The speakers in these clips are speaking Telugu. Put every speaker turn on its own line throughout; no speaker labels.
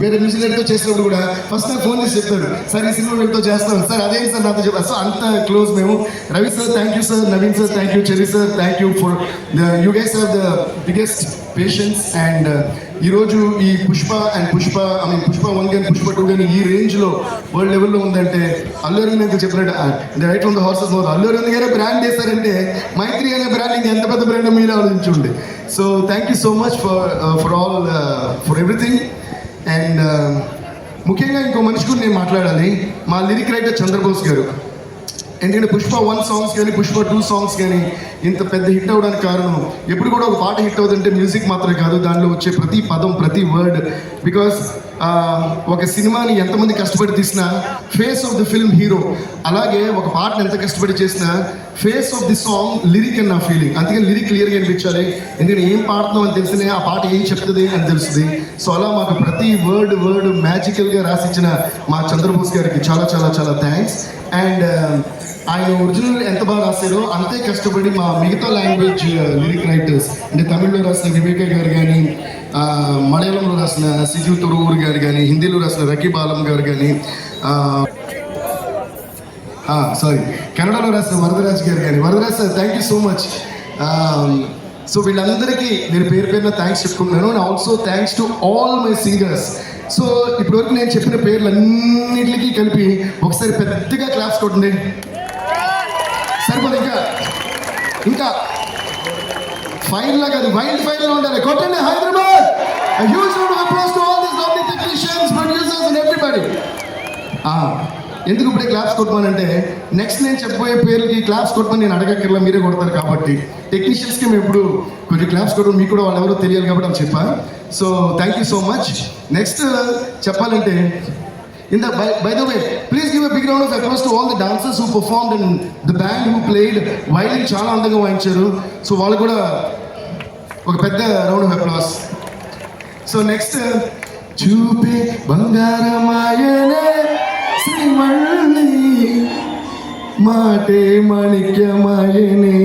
వేరే మ్యూజిక్ చేసినప్పుడు కూడా ఫస్ట్ నాకు ఫోన్ చేసి చెప్తాడు, సార్ ఈ సినిమా వీళ్ళతో చేస్తాను సార్, అదేంటి సార్ నాతో చెప్పారు. సో అంత క్లోజ్ మేము. Ravi sir thank you sir, Naveen sir thank you, Cherry sir thank you for you guys are the biggest patience. And ఈరోజు ఈ పుష్ప 1 కానీ పుష్ప 2 కానీ ఈ రేంజ్లో వరల్డ్ లెవెల్లో ఉందంటే అల్లు అరవింద్ ఇంకా చెప్పినట్టు right from the horse's mouth Allu Aravind గారే బ్రాండ్ చేశారంటే మైత్రి అనే బ్రాండ్ ఇంకా ఎంత పెద్ద బ్రాండ్ మీరు ఆలోచించుండే. So thank you so much for all for everything. And ముఖ్యంగా ఇంకో మనిషి గురించి నేను మాట్లాడాలి, మా లిరిక్ రైటర్ చంద్రబోస్ గారు. ఎందుకంటే పుష్ప 1 సాంగ్స్ కానీ పుష్ప 2 సాంగ్స్ కానీ ఇంత పెద్ద హిట్ అవ్వడానికి కారణం, ఎప్పుడు కూడా ఒక పాట హిట్ అవుతుంటే మ్యూజిక్ మాత్రమే కాదు, దానిలో వచ్చే ప్రతి పదం ప్రతి వర్డ్. బికాస్ ఒక సినిమాని ఎంతమంది కష్టపడి తీసినా face of the film hero, అలాగే ఒక పాటను ఎంత కష్టపడి చేసినా face of the song lyric అని నా ఫీలింగ్. అందుకని లిరిక్ క్లియర్గా అనిపించాలి, ఎందుకంటే ఏం పాడుతున్నాం అని తెలిసినే ఆ పాట ఏం చెప్తుంది అని తెలుస్తుంది. సో అలా మాకు ప్రతి వర్డ్ మ్యాజికల్గా రాసిచ్చిన మా చంద్రబోస్ గారికి చాలా చాలా చాలా థ్యాంక్స్. అండ్ ఆయన ఒరిజినల్ ఎంత బాగా రాశారో అంతే కష్టపడి మా మిగతా లాంగ్వేజ్ లిరిక్ రైటర్స్, అంటే తమిళ్లో రాసిన వివేక గారు కానీ, మలయాళంలో రాసిన సిజు తొరూరు గారు కానీ, హిందీలో రాసిన రకీబ్ ఆలం గారు కానీ, కన్నడలో రాసిన వరదరాజ్ గారు కానీ. Varadaraj sir thank you so much. So వీళ్ళందరికీ నేను పేరున థ్యాంక్స్ చెప్పుకుంటున్నాను. And also thanks to all my singers. So ఇప్పటివరకు నేను చెప్పిన పేర్లన్నింటికి కలిపి ఒకసారి పెద్దగా క్లాప్స్ కొట్టండి. సరిపోదు, ఇంకా ఫైర్ లాగా అది వైల్డ్ ఫైర్ లో ఉండాలి. కొట్టండి Hyderabad. Huge round of applause to all this lovely technicians, producers and everybody. ఎందుకు ఇప్పుడే క్లాప్స్ కొట్టమనంటే నెక్స్ట్ నేను చెప్పబోయే పేర్లకి క్లాప్స్ కొట్టమని నేను అడగక్కర్లా, మీరే కొడతారు కాబట్టి. టెక్నీషియన్స్కి మేము ఇప్పుడు కొంచెం క్లాప్స్ కొట్టడం మీకు కూడా వాళ్ళు ఎవరో తెలియాలి కాబట్టి అని చెప్పాను. So thank you so much. Next చెప్పాలంటే by the way, please give a big round of applause to all the dancers who performed and the band who played violin. చాలా అందంగా వాయించారు. సో వాళ్ళు కూడా ఒక పెద్ద round of applause. So next చూపే బంగారమాయనే శ్రీవల్లి, మాటే మాణిక్యమాయనే,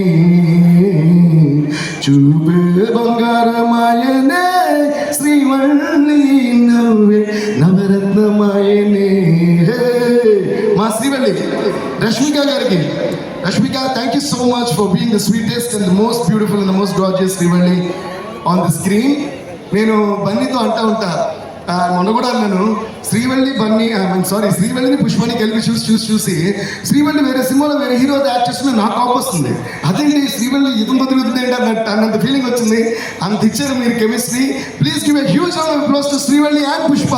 చూపే బంగారమాయనే శ్రీవల్లి, నవ్వే నవరత్నమాయనే. మా శ్రీవల్లి రష్మిక గారికి, Rashmika thank you so much for being the sweetest and the most beautiful and the most gorgeous Srivalli on the screen. నేను బన్నీతో అంటా ఉంటా, మొన్న కూడా అన్నాను, శ్రీవల్లిని పుష్పని కలిపి చూసి శ్రీవల్లి వేరే సినిమాలో వేరే హీరో యాక్ట్ చేస్తున్నా నాకు కోపం వస్తుంది. అదేంటి శ్రీవల్లి ఇతం బతుకుతుంది ఏంటి అన్నంత ఫీలింగ్ వచ్చింది. అంత ఇచ్చారు మీరు chemistry. Please give a huge round of applause to Srivalli and Pushpa.